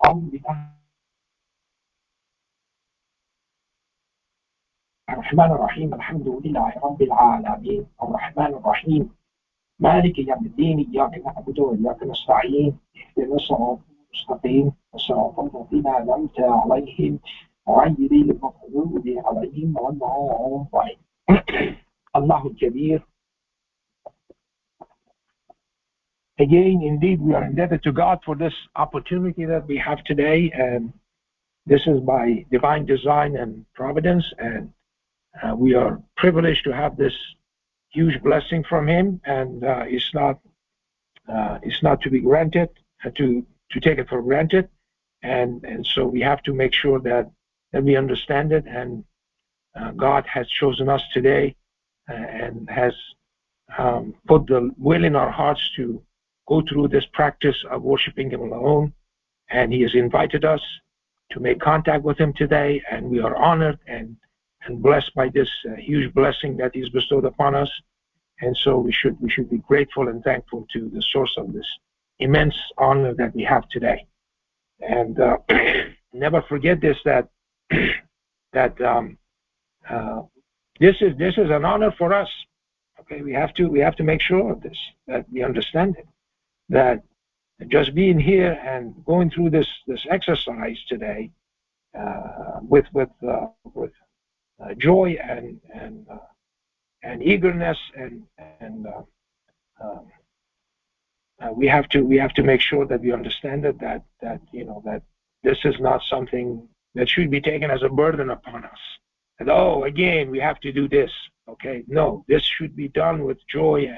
أعوذ بالله الرحمن الرحيم الحمد لله رب العالمين الرحمن الرحيم مالك يوم الدين إياك نعبد وإياك نستعين اهدنا الصراط المستقيم صراط الذين أنعمت عليهم غير المغضوب عليهم ولا الضالين الله الكبير. Again, indeed, we are indebted to God for this opportunity that we have today, and this is by divine design and providence, and we are privileged to have this huge blessing from Him, and it's not to be granted, to take it for granted, and so we have to make sure that we understand it, and God has chosen us today and has put the will in our hearts to go through this practice of worshiping Him alone, and He has invited us to make contact with Him today, and we are honored and blessed by this huge blessing that He's bestowed upon us, and so we should be grateful and thankful to the source of this immense honor that we have today, and never forget this, that this is an honor for us. Okay, we have to make sure of this, that we understand it, that just being here and going through this exercise today with joy and eagerness, and we have to make sure that we understand it, that this is not something that should be taken as a burden upon us. And again we have to do this. Okay, no, this should be done with joy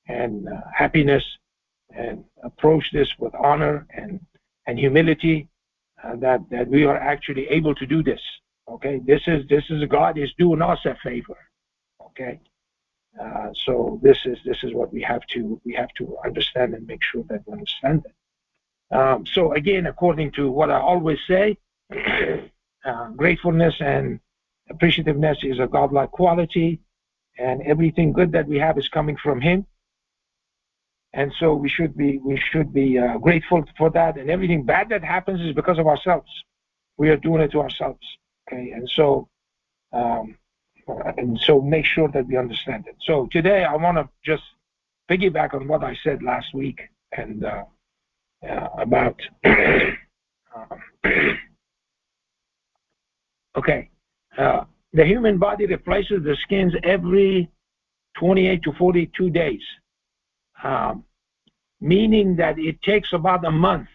and happiness, and approach this with honor and humility, that we are actually able to do this. Okay, this is God is doing us a favor. Okay, so this is what we have to understand and make sure that we understand it. So again, according to what I always say, gratefulness and appreciativeness is a godlike quality, and everything good that we have is coming from Him. And so we should be grateful for that, and everything bad that happens is because of ourselves. We are doing it to ourselves. Okay, and so make sure that we understand it. So today I want to just piggyback on what I said last week, and about the human body replaces the skins every 28 to 42 days. Meaning that it takes about a month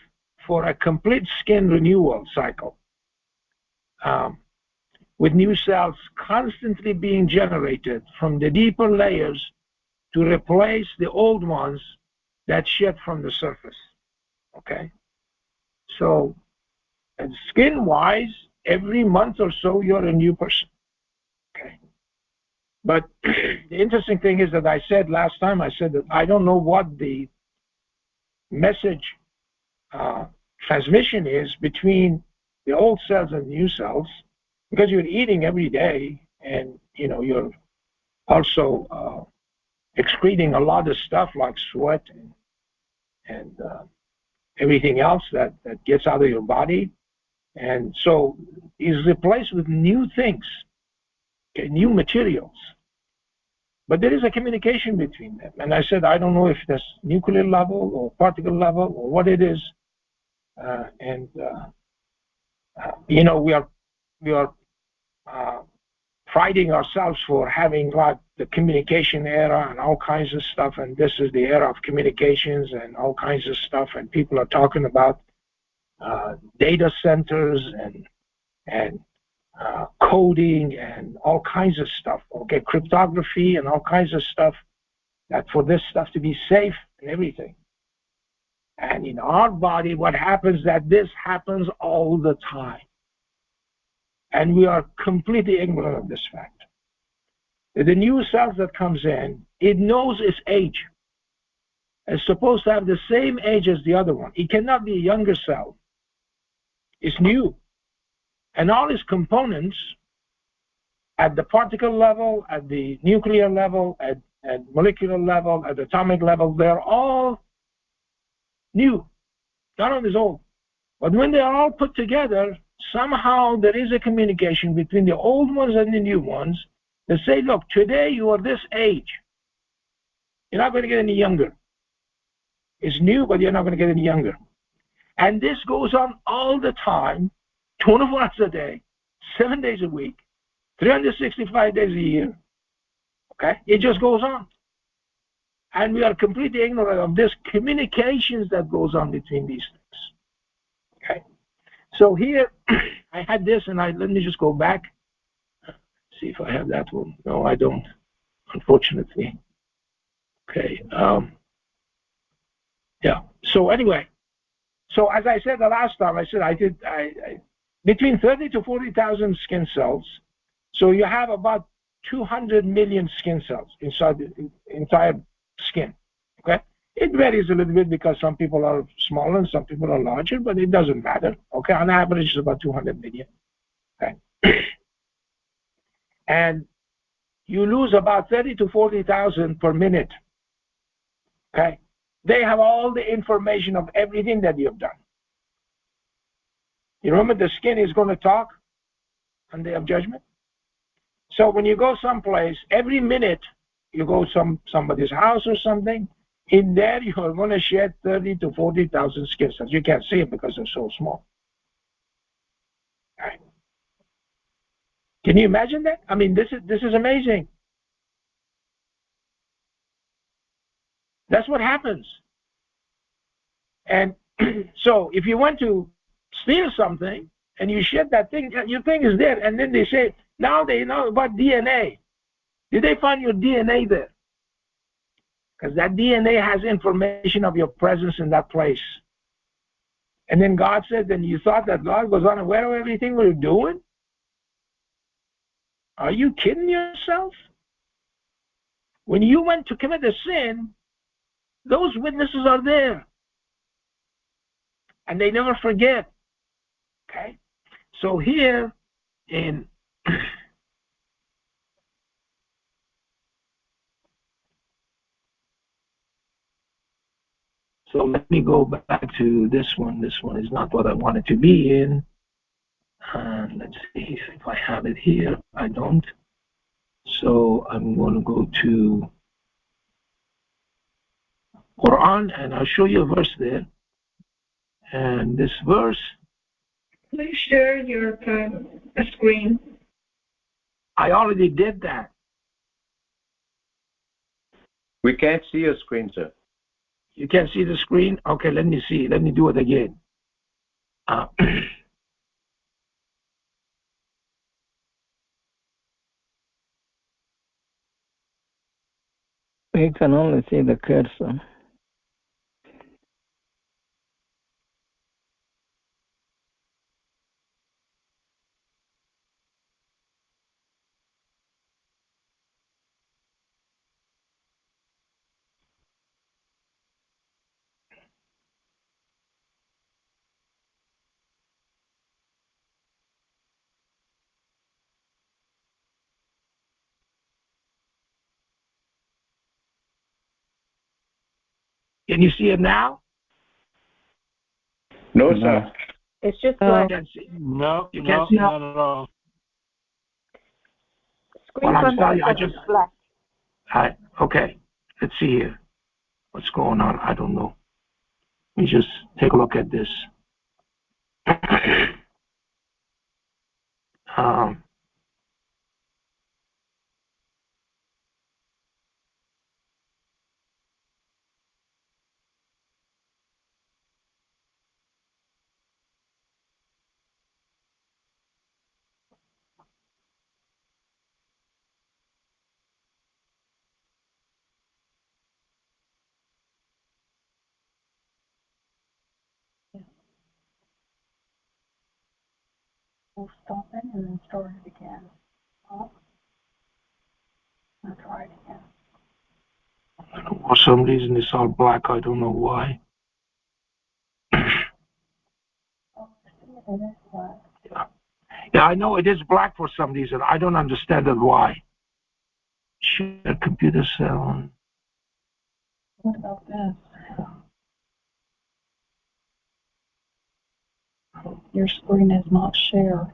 for a complete skin renewal cycle, with new cells constantly being generated from the deeper layers to replace the old ones that shed from the surface. Okay, so skin-wise, every month or so you're a new person. Okay, but the interesting thing is that I said last time, I said that I don't know what the message transmission is between the old cells and the new cells, because you're eating every day, and you're also excreting a lot of stuff like sweat and everything else that gets out of your body, and so is replaced with new things, okay, new materials. But there is a communication between them, and I said I don't know if that's nuclear level or particle level or what it is, we are priding ourselves for having like the communication era and all kinds of stuff, and this is the era of communications and all kinds of stuff, and people are talking about data centers and coding and all kinds of stuff, okay, cryptography and all kinds of stuff, that for this stuff to be safe and everything. And in our body, what happens that this happens all the time, and we are completely ignorant of this fact. The new cells that comes in, it knows its age. It's supposed to have the same age as the other one. It cannot be a younger cell. It's new. And all its components at the particle level, at the nuclear level, at molecular level, at the atomic level, they're all new. None of them is old. But when they are all put together, somehow there is a communication between the old ones and the new ones that say, look, today you are this age. You're not going to get any younger. It's new, but you're not going to get any younger. And this goes on all the time, 24 hours a day, 7 days a week, 365 days a year. Okay? It just goes on. And we are completely ignorant of this communications that goes on between these things. Okay? So here, I had this, and let me just go back. See if I have that one. No, I don't, unfortunately. Okay. Yeah. So anyway, so as I said the last time, I said I between 30 to 40,000 skin cells. So you have about 200 million skin cells inside the entire skin. Okay. It varies a little bit because some people are smaller and some people are larger, but it doesn't matter. Okay. On average, it's about 200 million. Okay. And you lose about 30 to 40,000 per minute. Okay. They have all the information of everything that you've done. You remember the skin is going to talk on the day of judgment? So when you go someplace, every minute you go somebody's house or something, in there you are going to shed 30 to 40,000 skin cells. You can't see it because they're so small. Right. Can you imagine that? I mean, this is amazing. That's what happens. And so if you went to steal something and you shed that thing, your thing is there. And then they say, now they know about DNA. Did they find your DNA there? Because that DNA has information of your presence in that place. And then God said, then you thought that God was unaware of everything we were doing? Are you kidding yourself? When you went to commit a sin, those witnesses are there. And they never forget. Okay? So here in so let me go back to this one. This one is not what I wanted to be in. Let's see if I have it here. I don't. So I'm going to go to Quran, and I'll show you a verse there. And this verse. Please share your screen. I already did that. We can't see your screen, sir. You can't see the screen? Okay, let me see. Let me do it again. We can only see the cursor. Can you see it now? No, sir. It's just black. You can't see. No, You can't see. not at all. Screen Well, I'm sorry, I is just. black. Okay, let's see here. What's going on? I don't know. Let me just take a look at this. We'll stop it and then start it again. Stop. And try it again. For some reason, it's all black. I don't know why. Yeah, I know it is black for some reason. I don't understand it why. Share computer cell. What about this? Your screen is not shared.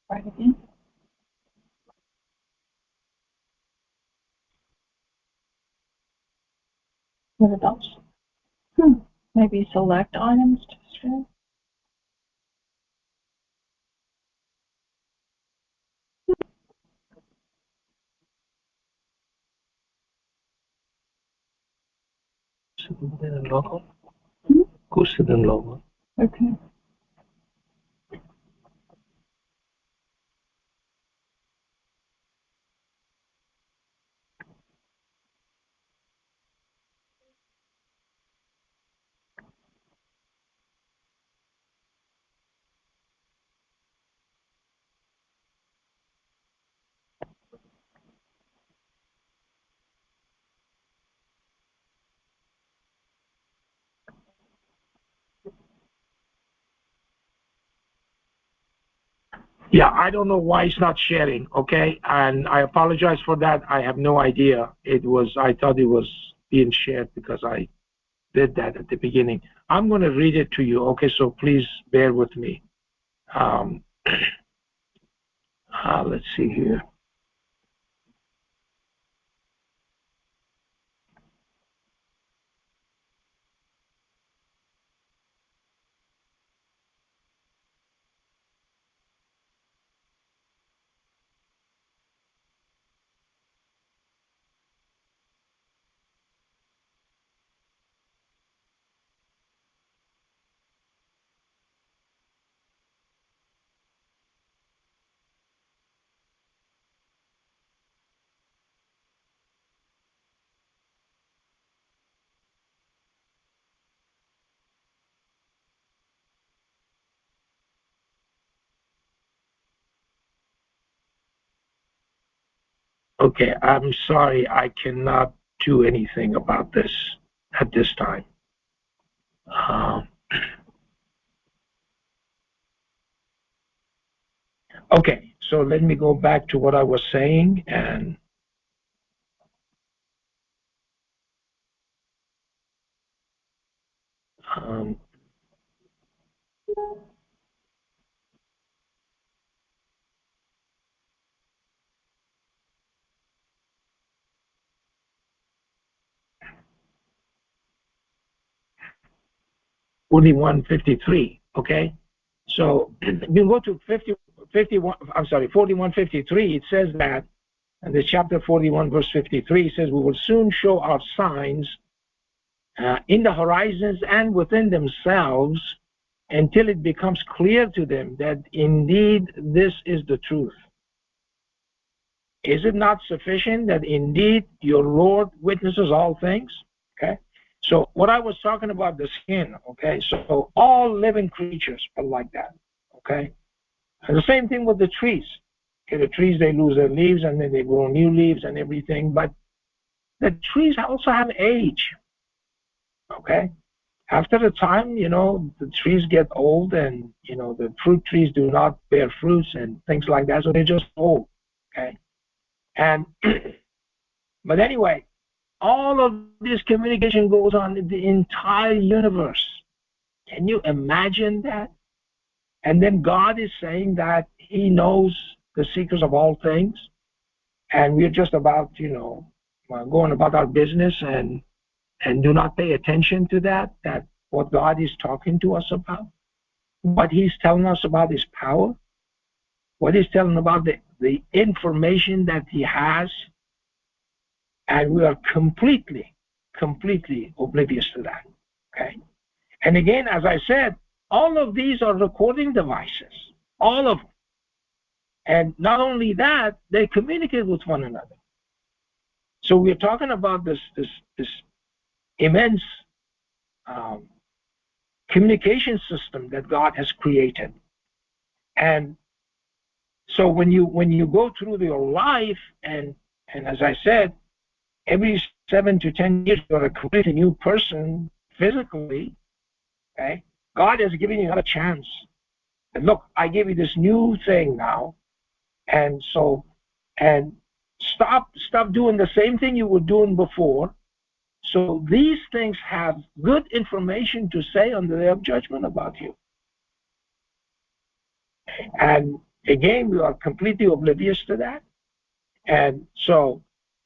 Try it again. What are those? Maybe select items to share. logo. Go to the logo. Okay. Yeah, I don't know why it's not sharing, okay? And I apologize for that. I have no idea. I thought it was being shared because I did that at the beginning. I'm going to read it to you, okay? So please bear with me. Let's see here. Okay, I'm sorry. I cannot do anything about this at this time. Okay, so let me go back to what I was saying and um, 41:53. Okay, so you go to 51. I'm sorry, 41:53. It says that, and the chapter 41, verse 53 says, "We will soon show our signs in the horizons and within themselves, until it becomes clear to them that indeed this is the truth." Is it not sufficient that indeed your Lord witnesses all things? Okay. So what I was talking about, the skin, okay, so all living creatures are like that, okay? And the same thing with the trees. Okay, the trees, they lose their leaves and then they grow new leaves and everything, but the trees also have age, okay? After a time, the trees get old and, the fruit trees do not bear fruits and things like that, so they're just old, okay? And, but anyway, all of this communication goes on in the entire universe. Can you imagine that? And then God is saying that he knows the secrets of all things, and we're just about, going about our business and do not pay attention to that what God is talking to us about, what he's telling us about his power, what he's telling about the information that he has, and we are completely oblivious to that. Okay. And again, as I said, all of these are recording devices, all of them. And not only that, they communicate with one another. So we're talking about this immense communication system that God has created. And so when you go through your life, and as I said, every 7 to 10 years you're a completely new person physically. Okay, God has given you another chance. And look, I give you this new thing now, And so, and stop doing the same thing you were doing before. So these things have good information to say on the day of judgment about you. And again, we are completely oblivious to that. And so,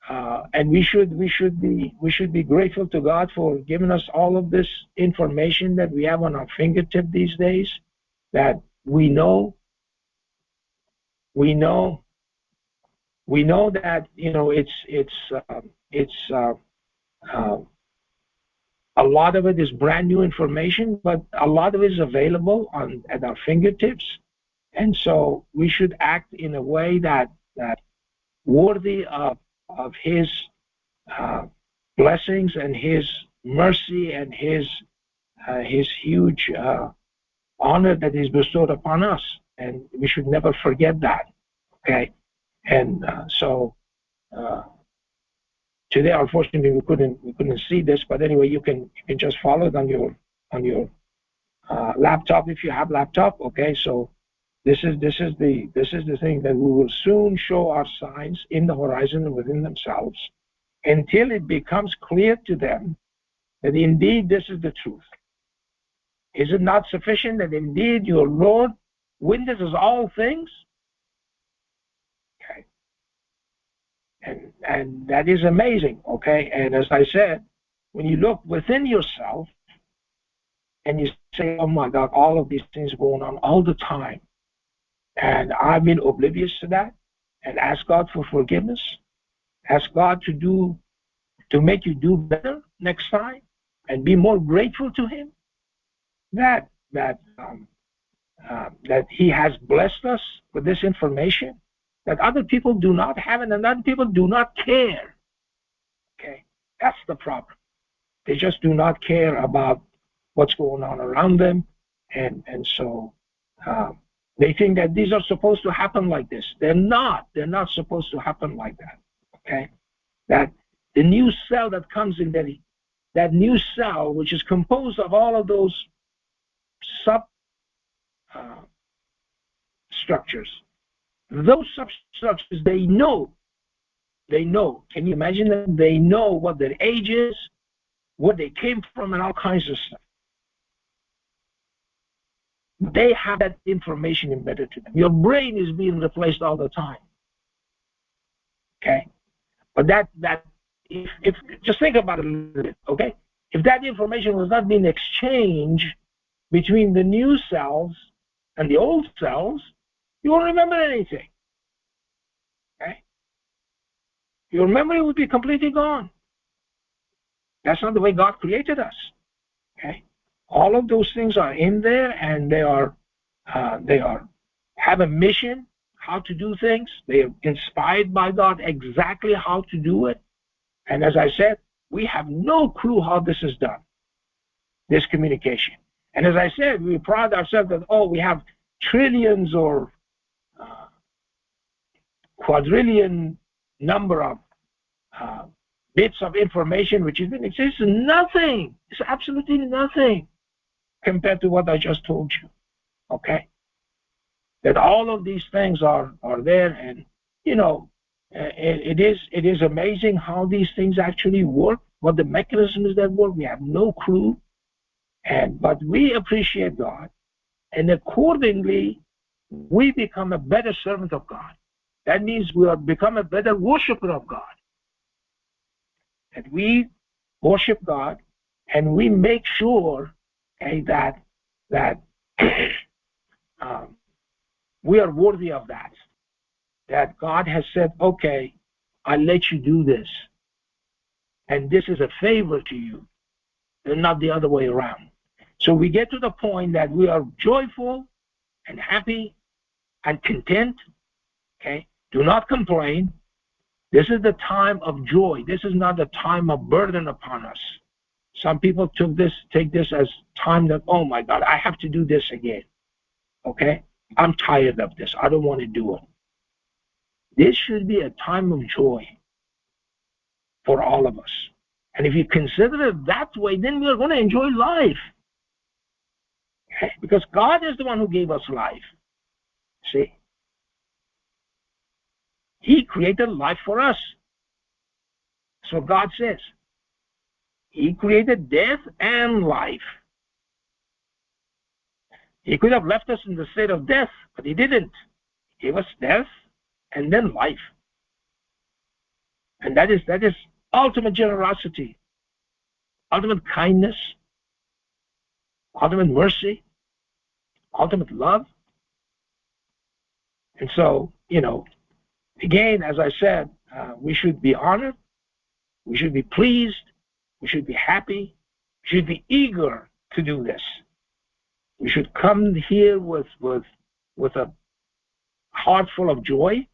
and we should be grateful to God for giving us all of this information that we have on our fingertip these days, that we know that, you know, a lot of it is brand new information, but a lot of it is available at our fingertips. And so we should act in a way that worthy of his blessings and his mercy and his huge honor that is bestowed upon us. And we should never forget that. Okay. And so today, unfortunately, we couldn't see this, but anyway, you can just follow it on your laptop if you have laptop. Okay, so this is the thing that we will soon show our signs in the horizon and within themselves, until it becomes clear to them that indeed this is the truth. Is it not sufficient that indeed your Lord witnesses all things? Okay. And that is amazing, okay? And as I said, when you look within yourself and you say, oh my God, all of these things going on all the time, and I've been oblivious to that, and ask God for forgiveness, ask God to make you do better next time, and be more grateful to Him that He has blessed us with this information that other people do not have, and other people do not care. Okay, that's the problem. They just do not care about what's going on around them, and so they think that these are supposed to happen like this. They're not. They're not supposed to happen like that. Okay, that the new cell that comes in, that new cell, which is composed of all of those sub structures. Those substructures, they know. Can you imagine that? They know what their age is, where they came from, and all kinds of stuff. They have that information embedded to them. Your brain is being replaced all the time. Okay? But that if just think about it a little bit, okay? If that information was not being exchanged between the new cells and the old cells, you won't remember anything. Okay? Your memory would be completely gone. That's not the way God created us. Okay? All of those things are in there, and they have a mission, how to do things. They are inspired by God exactly how to do it. And as I said, we have no clue how this is done, this communication. And as I said, we pride ourselves that, we have trillions or quadrillion number of bits of information which is exists. Nothing. It's absolutely nothing compared to what I just told you. Okay? That all of these things are there, and you know, it is amazing how these things actually work, what the mechanisms that work. We have no clue, but we appreciate God, and accordingly we become a better servant of God. That means we have become a better worshiper of God. That we worship God, and we make sure that we are worthy of that. That God has said, okay, I'll let you do this, and this is a favor to you, and not the other way around. So we get to the point that we are joyful and happy and content. Okay, do not complain. This is the time of joy. This is not the time of burden upon us. Some people take this as time that, oh my God, I have to do this again. Okay, I'm tired of this. I don't want to do it. This should be a time of joy for all of us. And if you consider it that way, then we are going to enjoy life. Okay? Because God is the one who gave us life. See? He created life for us. So God says. He created death and life. He could have left us in the state of death, but he didn't. He gave us death and then life. And that is ultimate generosity, ultimate kindness, ultimate mercy, ultimate love. And so, again, as I said, we should be honored, we should be pleased, we should be happy, we should be eager to do this. We should come here with a heart full of joy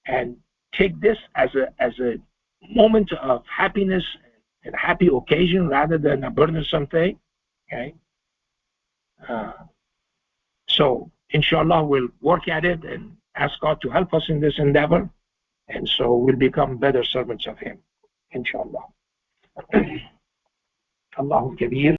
and take this as a moment of happiness and a happy occasion rather than a burdensome thing. Okay. So inshallah we'll work at it and ask God to help us in this endeavor, and so we'll become better servants of him, inshallah. Allahu Kabir.